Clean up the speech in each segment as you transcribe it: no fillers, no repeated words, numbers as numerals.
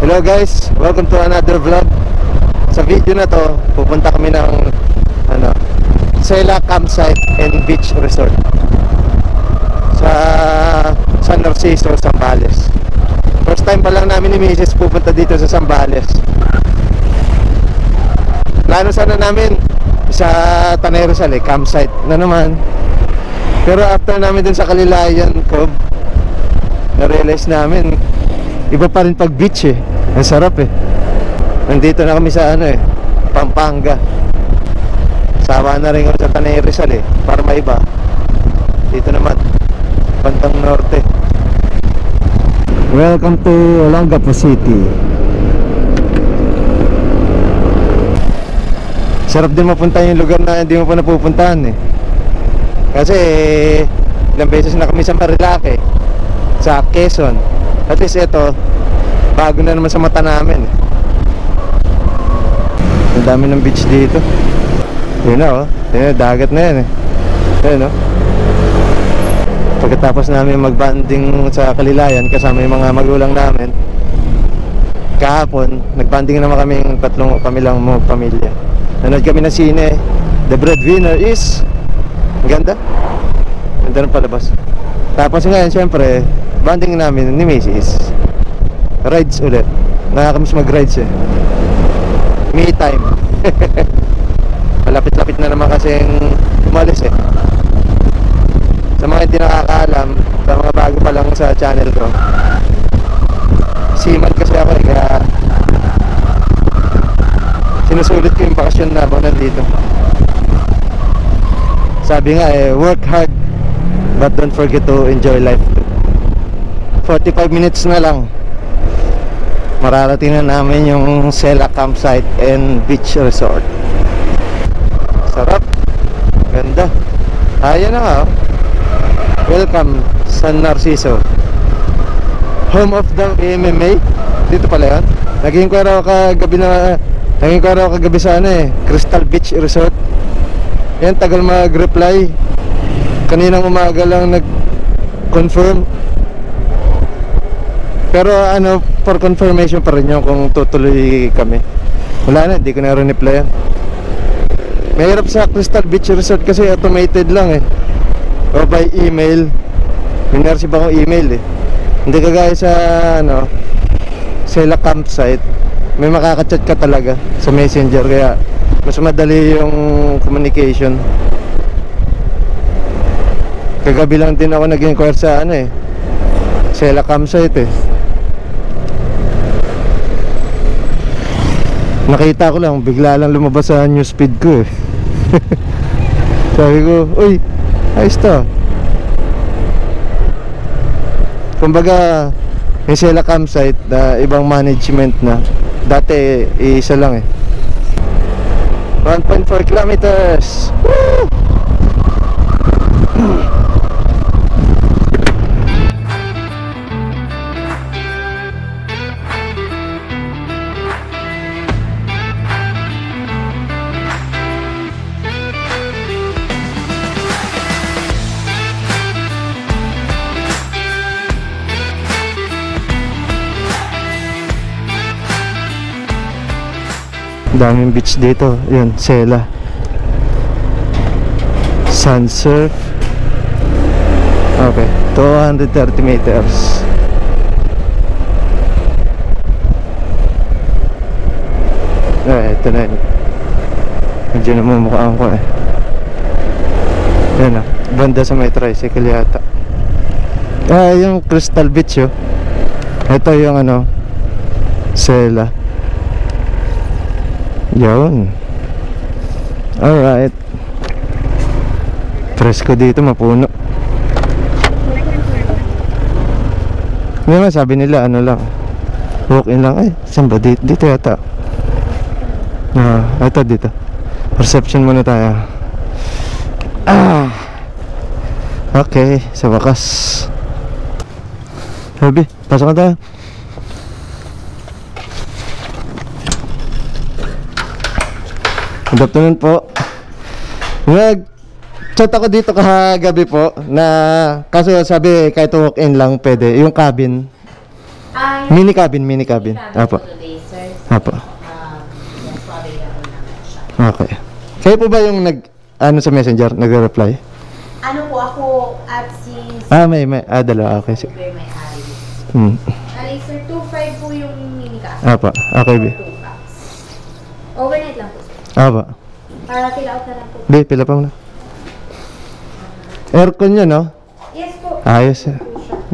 Hello guys, welcome to another vlog. Sa video na to, pupunta kami ng Sela Campsite and Beach Resort sa San Narciso, Zambales. First time pa lang namin ni Mrs. pupunta dito sa Zambales. Plano sana namin sa Tanay Rizal campsite na naman. Pero after namin dun sa Kalilayan Cove, na-realize namin iba pa rin pag beach Ang sarap Nandito na kami sa Pampanga. Sama na rin kami sa Tanay Rizal para maiba. Dito naman Pantang Norte. Welcome to Olongapo City. Sarap din mapunta yung lugar na hindi mo pa napupuntahan Kasi ilang beses na kami sa Marilake, sa Quezon. At least ito bago na naman sa mata namin Ang dami ng beach dito. Yun na yun, dagat na yan Yun Pagkatapos namin magbanding sa Kalilayan kasama yung mga magulang namin, kahapon nagbanding naman kami lang mga pamilya. Nanood kami ng sine. The Breadwinner is ganda ng palabas. Tapos ngayon syempre banding namin ni Mrs. Rides ulit. Nakakamiss mag-rides Me time. Malapit-lapit na naman kasing umalis Sa mga hindi nakakaalam, sa mga bago pa lang sa channel ko, siman kasi ako kaya sinusulit ko yung bakasyon na ako nandito. Sabi nga work hard but don't forget to enjoy life too. 45 minutes na lang mararating na namin yung Sela Campsite and Beach Resort. Sarap, ganda. Ayan na nga Welcome San Narciso, home of the MMA. Dito pala yan. Naging ko raw kagabi sa Crystal Beach Resort. Yan, tagal mag-reply. Kaninang umaga lang nag-confirm. Pero for confirmation pa rin yun kung tutuloy kami. Wala na, hindi ko na rin-reply yan. Mahirap sa Crystal Beach Resort kasi automated lang o by email. Minarsive akong email Hindi kagaya sa Sela Campsite, may makaka-chat ka talaga sa messenger, kaya mas madali yung communication. Kagabi lang din ako nag-inquire sa Sela Campsite Nakita ko lang, bigla lang lumabas sa newsfeed ko Sabi ko, uy, ayos to. Kumbaga yung Sela Campsite ibang management na. Dati isa lang 1.4 kilometers. Woo! Daming beach dito. Yun, Sela. Sun surf. Okay, 230 meters. Ito na yun. Medyo namumukhaan ko Yan banda sa may tricycle yata. Yung Crystal Beach Ito yung Sela. Yun. Alright. Presko dito, mapuno. Hindi naman, sabi nila lang, walk in lang. Saan ba? Dito yata. Ito dito. Perception muna tayo. Okay, sa wakas. Sabi, pasok na tayo. Good afternoon po. Nag-chat ako dito kagabi po na kaso sabi kahit walk-in lang pwede, yung cabin. Mini cabin, mini cabin. Apo. Today, sir. Apo. Yes po, available naman siya. Okay. Kayo po ba yung ano sa messenger, nag-reply? Ano po ako at si Dalawa. Okay, sige. Super may ari. Sir, 2.5 po yung mini ka. Apo. Okay, B. 2 packs. Overnight lang po, sir. Apo. Para fill out na lang po. B, pila pa muna. Aircon yun, no? Yes po. Ayos, eh.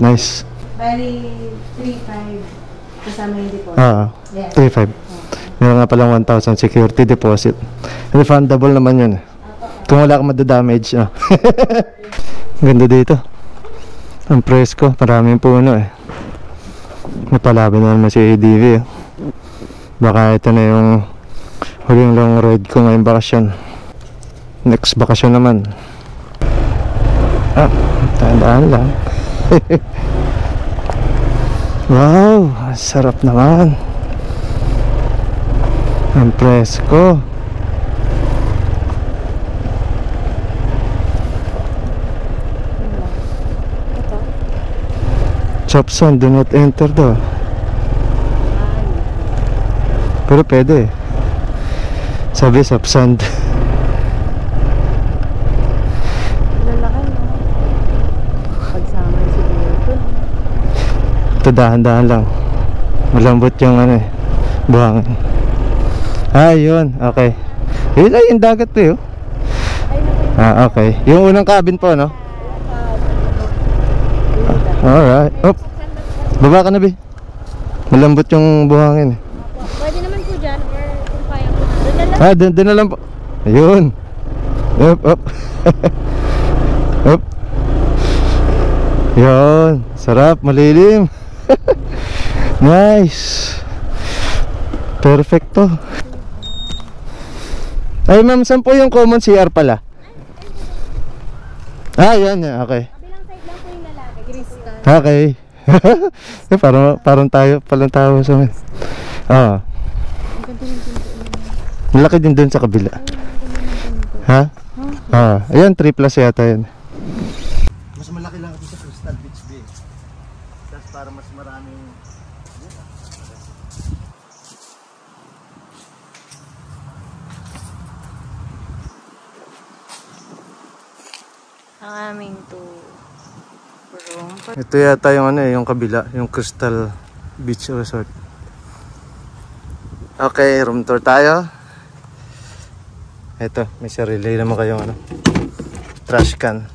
Nice. Bali, 3.5 kasama yung deposit. Yes. 3.5. Meron nga palang 1,000 security deposit. Refundable naman yun. Kung wala kang madadamage, no? Ganda dito. Ang presko. Maraming puno, eh. Napalaban na naman si ADV, eh. Baka ito na yung huling long ride ko ngayong bakasyon. Next bakasyon naman. Tandaan lang. Wow, sarap naman. Ang presko. Chopson, do not enter daw. Pero pwede. Sabi, Chopson. Ito dahan-dahan lang. Malambot yung buhangin. Yun, okay. Yun ay yung dagat po, okay. Yung unang cabin po, no? Alright. Baba ka na, Bi. Malambot yung buhangin. Pwede naman po dyan or kung kaya po na. Doon na lang po. Ayun. Up. Up. Yun. Sarap, malilim. Nice. Perfecto. Ay, ma'am, saan po yung common CR pala? Yan. Okay. Kabilang side lang po yung lalaki. Crystal. Okay. parang tayo sa malaki din doon sa kabila. Ayan, 3+ yata yan. Mas malaki lang ako sa Crystal Beach Bay. Tapos para mas maraming Ang aming room. Ito yata yung yung kabila, yung Crystal Beach Resort. Okay, room tour tayo. Ito, may sarili naman kayong trash can.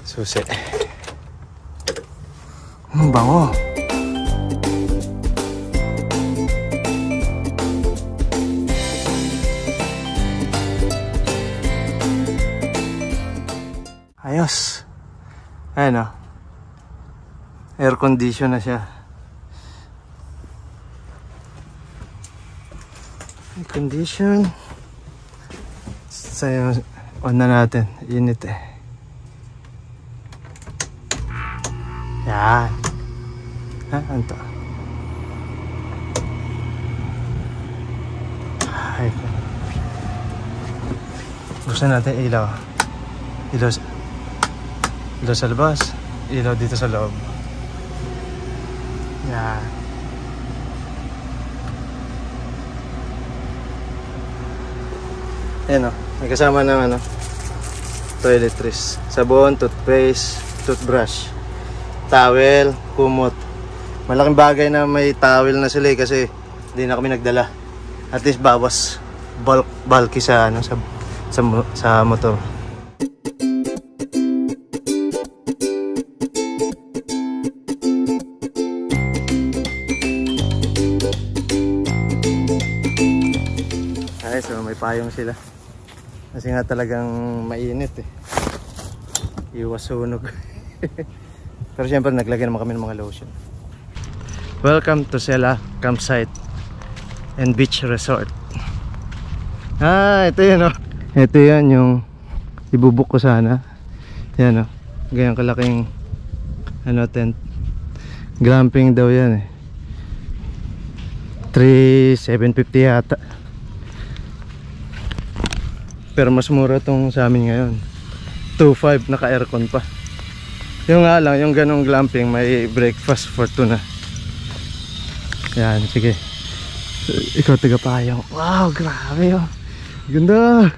Susi. Bango. Ayos. Ayan, air condition na siya. Air condition. Sa'yo, on na natin. Init eh. Yan. Ano to? Ay. Buksan natin ilaw. Ilaw sa labas, ilaw dito sa loob. Yan. Ayan, may kasama ng toiletries. Sabon, toothpaste, toothbrush, towel, kumot. Malaking bagay na may towel na sila kasi hindi na kami nagdala. At least bawas bulky sa motor. So may payong sila kasi nga talagang mainit eh, iwas sunog. Pero syempre naglagay naman kami ng mga lotion. Welcome to Sela Campsite and Beach Resort. Ito yun ito yan yung ibubuk ko sana. Yan ganyan kalaking tent. Glamping daw yan eh. 3,750 yata. Pero mas mura tong sa amin ngayon. 2,500, naka aircon pa. Yung nga lang, yung ganong glamping, may breakfast for two na. Yan, sige. Ikaw tagapayong. Wow, grabe yun. Ganda.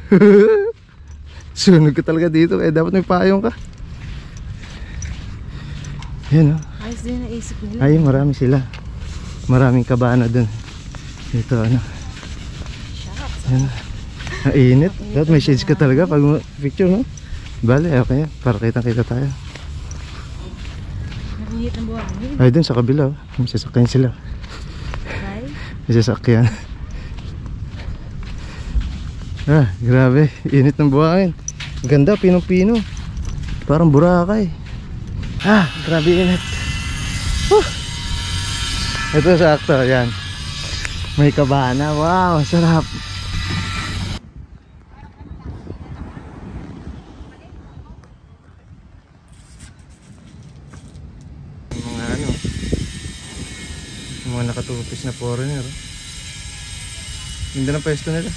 Sunog ka talaga dito, eh dapat may payong ka. Yan o. Ayos din naisip nila. Ay, marami sila. Maraming kabana dun. Ito ano. Yan. Ang init. Dapat may shades ka talaga pag picture, no? Bale, okay yan. Para kitang-kita tayo. Nakangit ng buhangin. Ay, dun sa kabila. May sasakyan sila. Ay. May sasakyan. Ah, grabe. Init ng buhangin. Ganda, pinong-pino. Parang Boracay. Ah, grabe init. Ito sakto, yan. May kabana. Wow, sarap. Mga ano, mga nakatupis na foreigner. Ganda ng pwesto nila.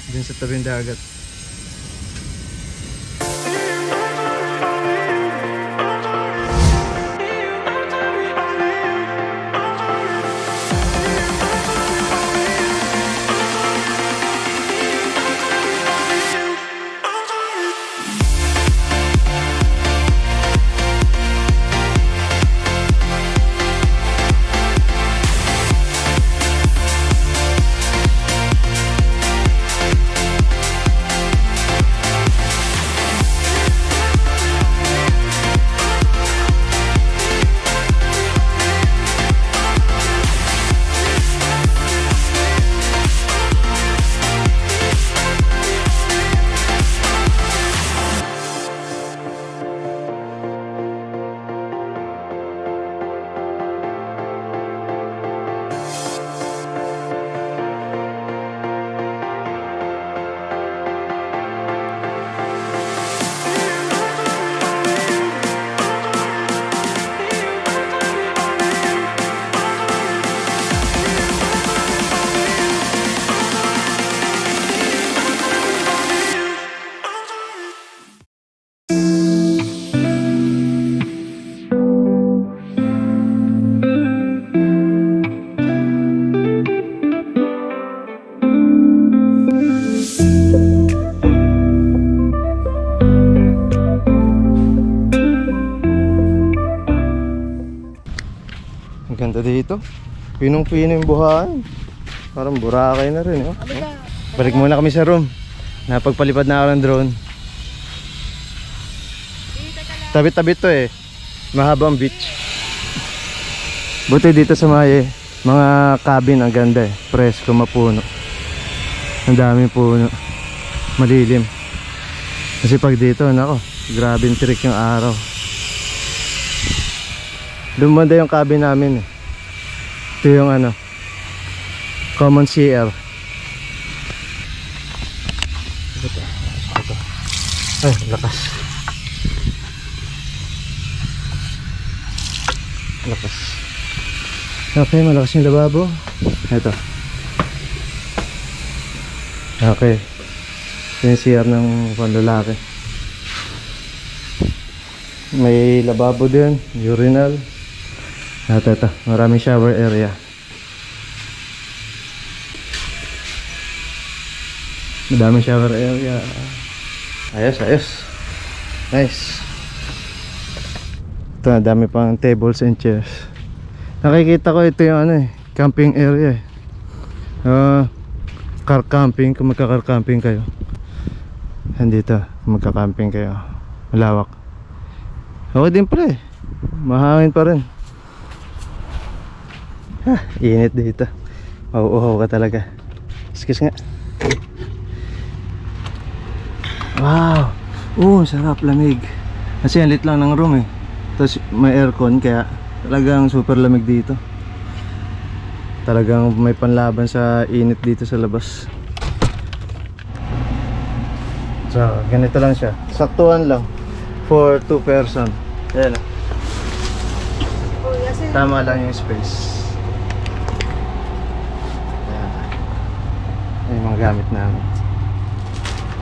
Diyan sa tabing dagat. Ang ganda dito. Pinong-pino yung buhain. Parang Boracay na rin, oh. Balik muna kami sa room. Napagpalipad na ako ng drone. Tabi-tabi to eh. Mahabang beach. Buti dito sa mga cabin ang ganda eh. Presko, mapuno. Ang daming puno. Malilim. Kasi pag dito, nako, grabe yung tirik yung araw. Lumanda yung cabin namin eh. Ito yung ano, common CR. Ito. Ay, lakas. Lakas. Okay, malakas yung lababo. Ito. Okay. Ito yung CR ng panlalaki. May lababo din, urinal. At ito, maraming shower area. Madaming shower area. Ayos, ayos. Nice. Ito, dami pang tables and chairs. Nakikita ko ito yung ano eh, camping area eh. Car camping, kung magka-car camping kayo. Nandito, kung magka-camping kayo. Malawak. Okay din pala eh. Mahangin pa rin. Init dito. Mauuhaw ka talaga. Excuse nga. Wow. Sarap, lamig. Kasi ang lit lang ng room eh. Tapos may aircon kaya talagang super lamig dito. Talagang may panlaban sa init dito sa labas. So, ganito lang siya. Saktuhan lang for 2 person. Ayan. Tama lang yung space. Yung mga gamit namin.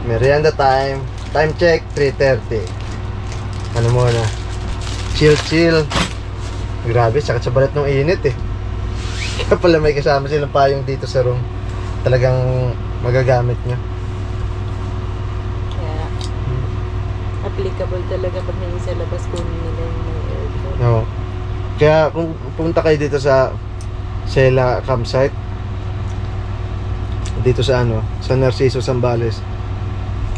Merienda time. Time check 3:30. ano muna, chill. Grabe, sakit sa balat ng init eh. Kaya pala may kasama silang payong dito sa room. Talagang magagamit nyo. Kaya, applicable talaga pag nasa labas kunin nila yung may aircon. No. Kaya kung pumunta kayo dito sa Sela campsite, dito sa sa Narciso, Zambales,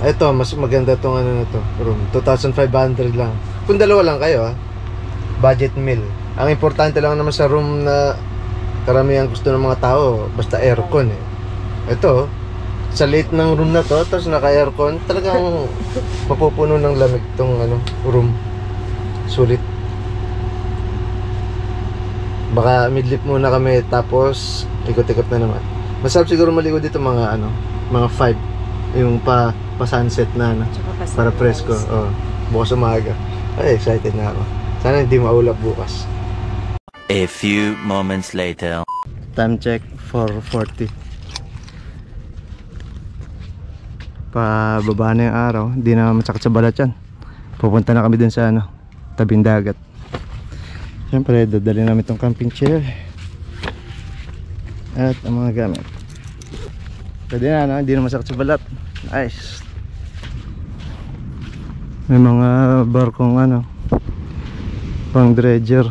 ito mas maganda tong na to, room 2,500 lang. Kung dalawa lang kayo budget meal. Ang importante lang naman sa room na karamihan gusto ng mga tao, basta aircon eh. Ito, sa late ng room na to, tapos naka-aircon, talagang mapupuno ng lamig tong room. Sulit. Baka midlip muna kami, tapos ikot-ikot na naman. Masarap siguro maligo dito mga mga 5, yung pa sunset na para presko. Oh, bukas umaga. Ay, excited na ako. Sana hindi maulap bukas. A few moments later. Time check 4:40. Pababa na yung araw, hindi na masakit sa balat yan. Pupunta na kami dun sa tabing dagat. Siyempre, dadali namin itong camping chair at ang mga gamit. Pwede na, hindi na masakit sa balat. Nice. May mga barkong pang dredging.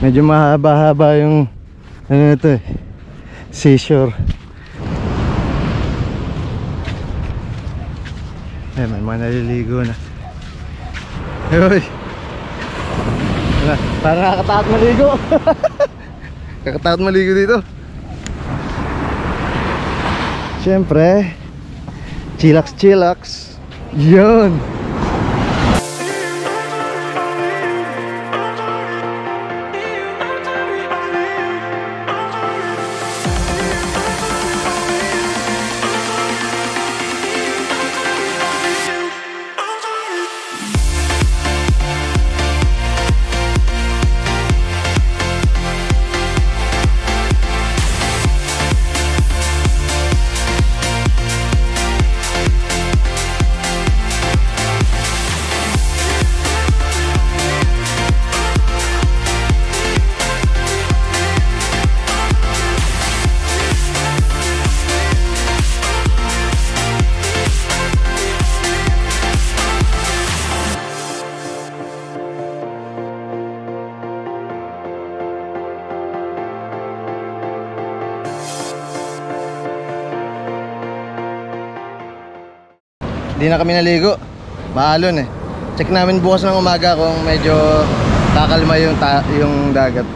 Medyo mahaba-haba yung ito seashore. May mga naliligo na. Hoy. Parang nakakatakot maligo. Kakatakot maligo dito. Siyempre, chillax. Yun. Hindi na kami naligo. Maalon eh. Check namin bukas ng umaga kung medyo kakalma yung dagat.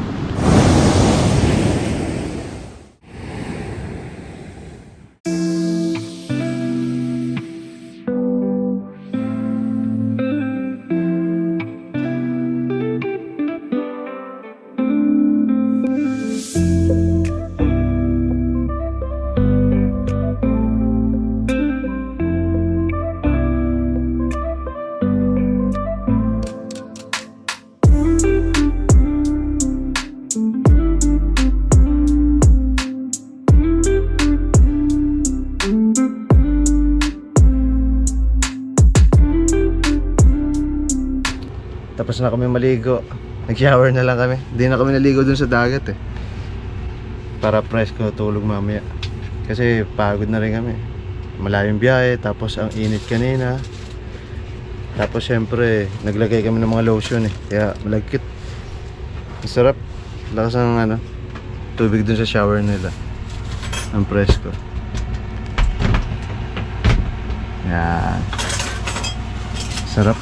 Tapos na kami maligo. Nag-shower na lang kami. Hindi na kami naligo dun sa dagat eh. Para presko tulog mamaya. Kasi pagod na rin kami. Malayong biyahe, tapos ang init kanina. Tapos syempre naglagay kami ng mga lotion eh. Kaya malagkit. Ang sarap. Lakas ng tubig dun sa shower nila. Ang presko. Yan. Sarap.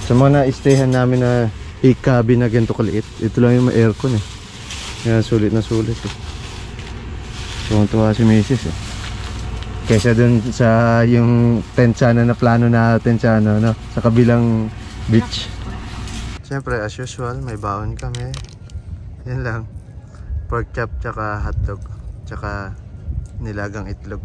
Sa mga na-stayhan namin na cabin na ganito kaliit, ito lang yung may aircon eh. Kaya sulit na sulit eh. Tuwang-tuwa si Mrs. eh. Kaysa dun sa yung tent sana na plano natin sa sa kabilang beach. Siyempre as usual may baon kami. Yan lang. Pork chop tsaka hotdog tsaka nilagang itlog.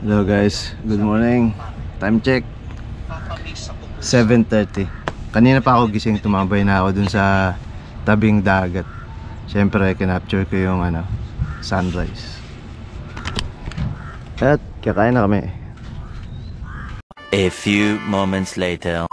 Hello guys, good morning. Time check 7:30. Kanina pa ako gising, tumambay na ako dun sa tabing dagat. Siyempre, kinapture ko yung sunrise. At kakain na kami. A few moments later.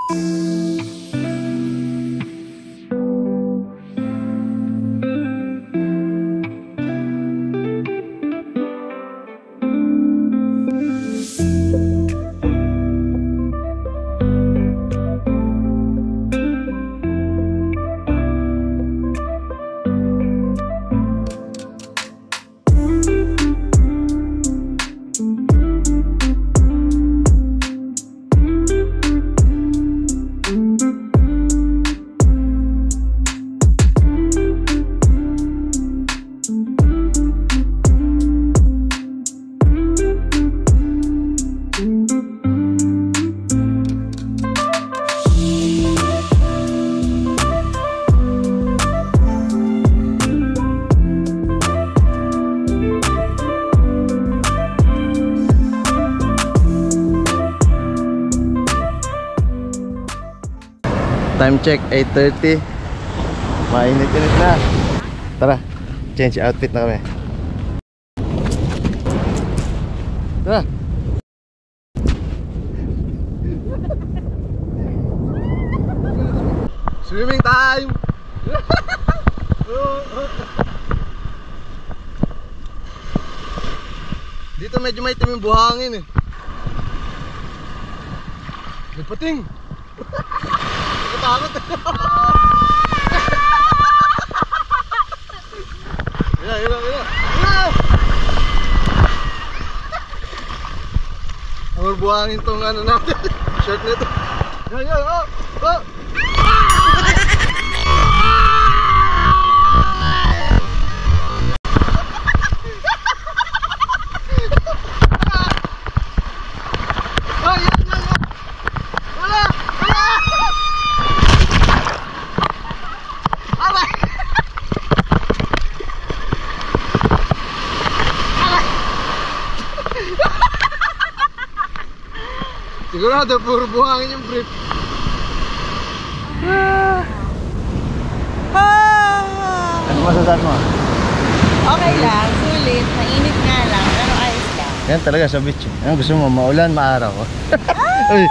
Time check 8:30. Mainit-init na. Tara, change outfit na kami. Tara. Swimming time. Dito medyo may timing buhangin eh. Nagpating. Takot. Ila. Ang buhangin tong natin. Shirt nito. Oh. Sigurado puro buhangin yung brief. Ano masasabi mo? Okay lang, sulit. Mainit nga lang, pero ayos lang. Yan talaga sa beach. Ano gusto mo? Maulan, maaraw. Uy.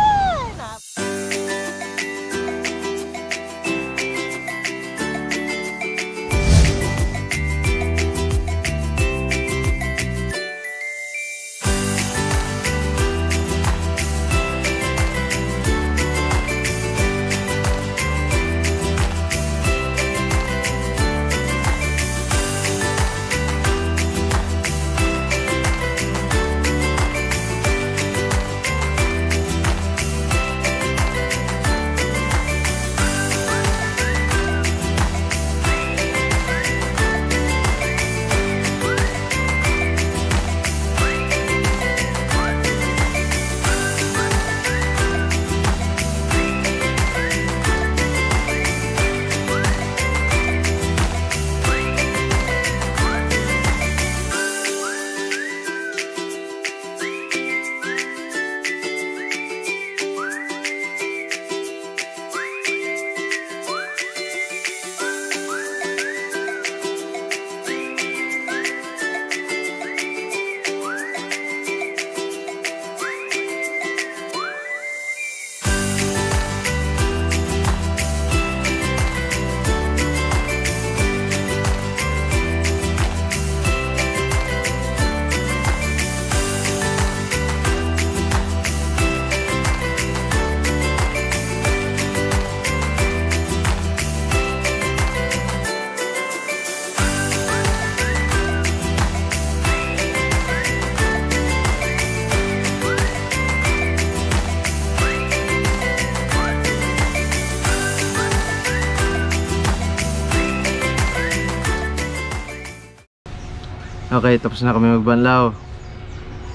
Okay, tapos na kami magbanlaw.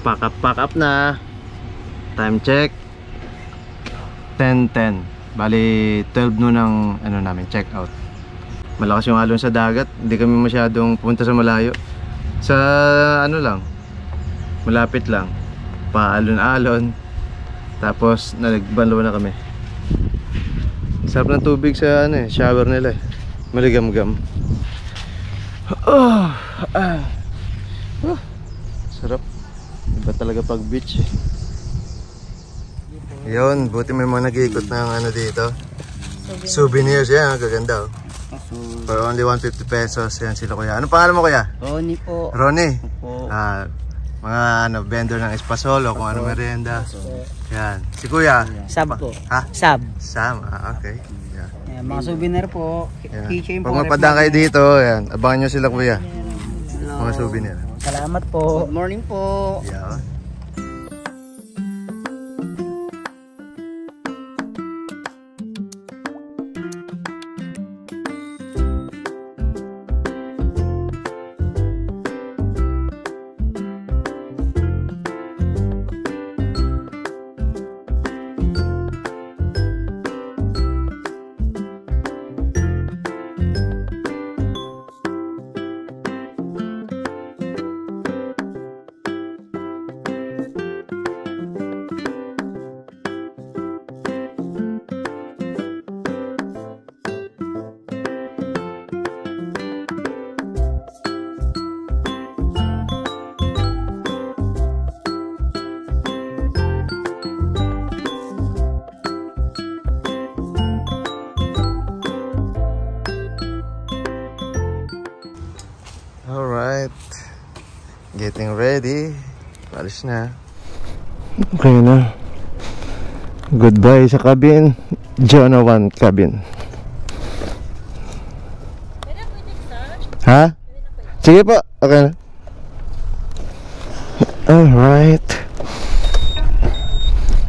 Pack up na. Time check 10:10. Bali 12 noon ang namin check out. Malakas yung alon sa dagat. Hindi kami masyadong punta sa malayo. Sa lang, malapit lang. paalon-alon. Tapos nagbanlaw na kami. Sarap ng tubig sa ano, shower nila eh. Maligam-gam. Sarap. Iba talaga pag beach eh. Yun, buti may mga nag-iikot ng ano dito. Souvenirs yan, gaganda oh. For only 150 pesos. Yan sila kuya. Anong pangalan mo kuya? Ronnie po. Ronnie? Opo. Mga ano, vendor ng espasol o kung ano merienda. Yan. Si kuya? Sab po. Ha? Sab. Sam, okay. Yan. Yan, mga souvenir po. Yan. Keychain po. Pag mapadaan kayo dito, yan. Abangan nyo sila kuya. Hello. Mga souvenir. Salamat po. Good morning po. Yan. Alright. Getting ready. Palis na. Okay na. Goodbye sa cabin. Jonah 1 cabin. Ha? Sige po. Okay na. Alright.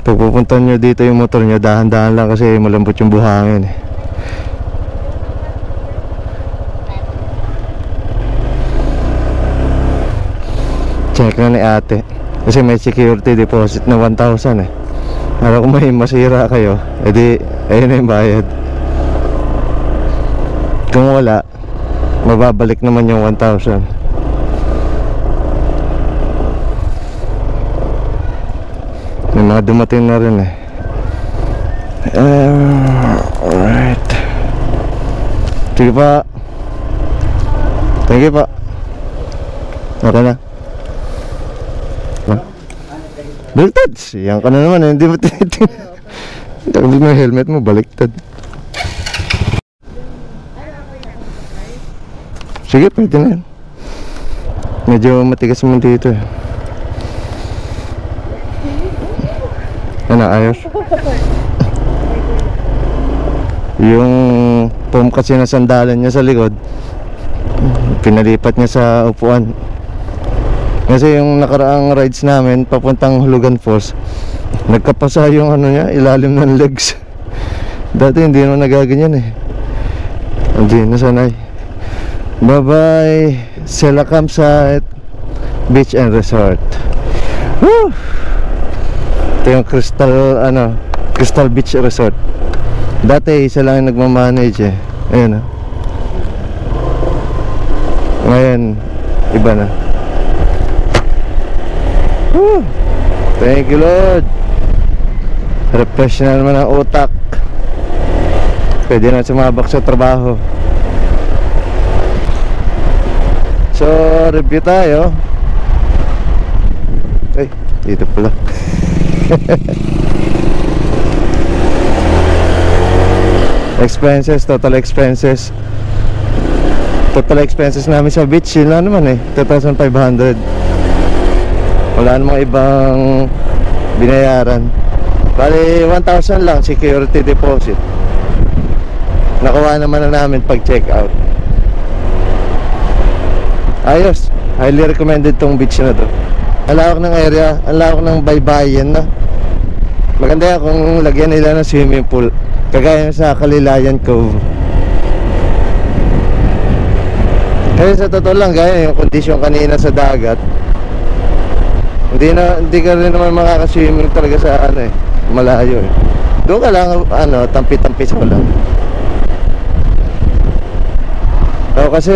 Pag pupunta nyo dito yung motor nyo, dahan-dahan lang kasi malambot yung buhangin eh. Check na ni ate kasi may security deposit na 1,000 eh. Alam kung may masira kayo, edi ayun na yung bayad. Kung wala, mababalik naman yung 1,000. May mga dumating na rin eh. Alright. Sige pa. Thank you pa. Okay na. Baliktad! Yan ka na naman eh. Hindi mo tinitingnan. Takabit mo yung helmet mo, baliktad. Sige, pwede na yan. Medyo matigas naman dito eh. Ano, ayos? Yung foam kasi na sandalan niya sa likod, pinalipat niya sa upuan. Kasi yung nakaraang rides namin papuntang Hulugan Falls, nagkapasa yung ano niya, ilalim ng legs. Dati hindi naman nagaganyan eh. Hindi nasanay. Bye bye Sela Campsite Beach and Resort. Woo! Ito yung Crystal Beach Resort. Dati isa lang yung nagmamanage eh. Ayun ah. Ngayon iba na. Woo! Thank you Lord. Refresh na naman ang utak. Pwede na sumabak sa trabaho. So review tayo. Ay, dito pala. Expenses, total expenses. Total expenses namin sa beach, yun lang naman eh, 2,500. Wala namang ibang binayaran. Bali 1,000 lang security deposit. Nakuha naman na namin pag check out. Ayos, highly recommended tong beach na to. Ang lawak ng area, ang lawak ng baybayin na. Maganda yan kung lagyan nila ng swimming pool, kagaya sa Kalilayan Cove. Kasi sa totoo lang, gaya yung kondisyon kanina sa dagat, hindi ka rin naman makakaswimming talaga sa ano eh, malayo eh. Doon ka lang tampi-tampi sa lang. So kasi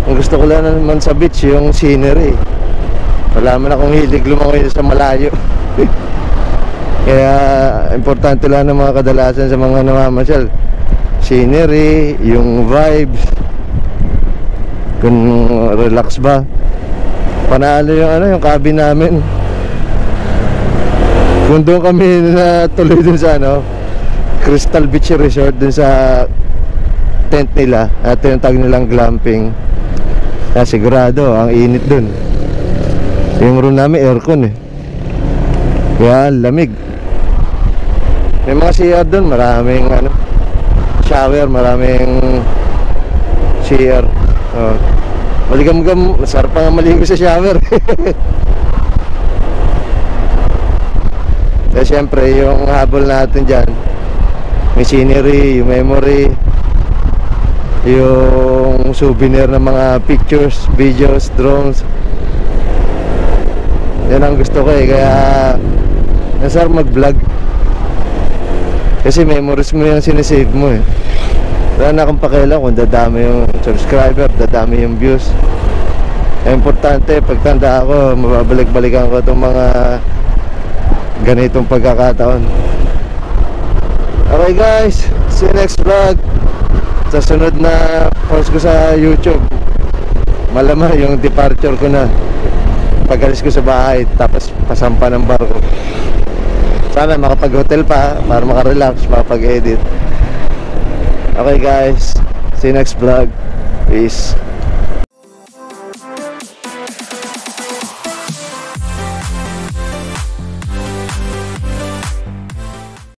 ang gusto ko lang naman sa beach yung scenery. Wala man akong hilig lumangoy sa malayo. Kaya importante lang ng mga kadalasan sa mga namamasyal, scenery, yung vibes, kung relax ba. Panalo yung yung cabin namin. Kung doon kami na tuloy dun sa Crystal Beach Resort, dun sa tent nila, at yung tag nilang glamping, sigurado ang init dun. Yung room namin aircon kaya lamig. May mga CR dun, maraming shower, maraming CR. Maligam-gam, masarap pa nga maligo sa shower. Kaya syempre yung habol natin dyan, may scenery, yung memory, yung souvenir ng mga pictures, videos, drones. Yan ang gusto ko kaya nasarap mag-vlog. Kasi memories mo yung sinisave mo Wala na akong pakialam kung dadami yung subscriber, dadami yung views. Importante, pagtanda ako, mababalik-balikan ko itong mga ganitong pagkakataon. Okay guys, see you next vlog. Sa sunod na post ko sa YouTube, malamang yung departure ko na, pag-alis ko sa bahay, tapos pasampa ng barko. Sana makapag-hotel pa para makarelax, makapag-edit. Okay guys, see you next vlog. Peace.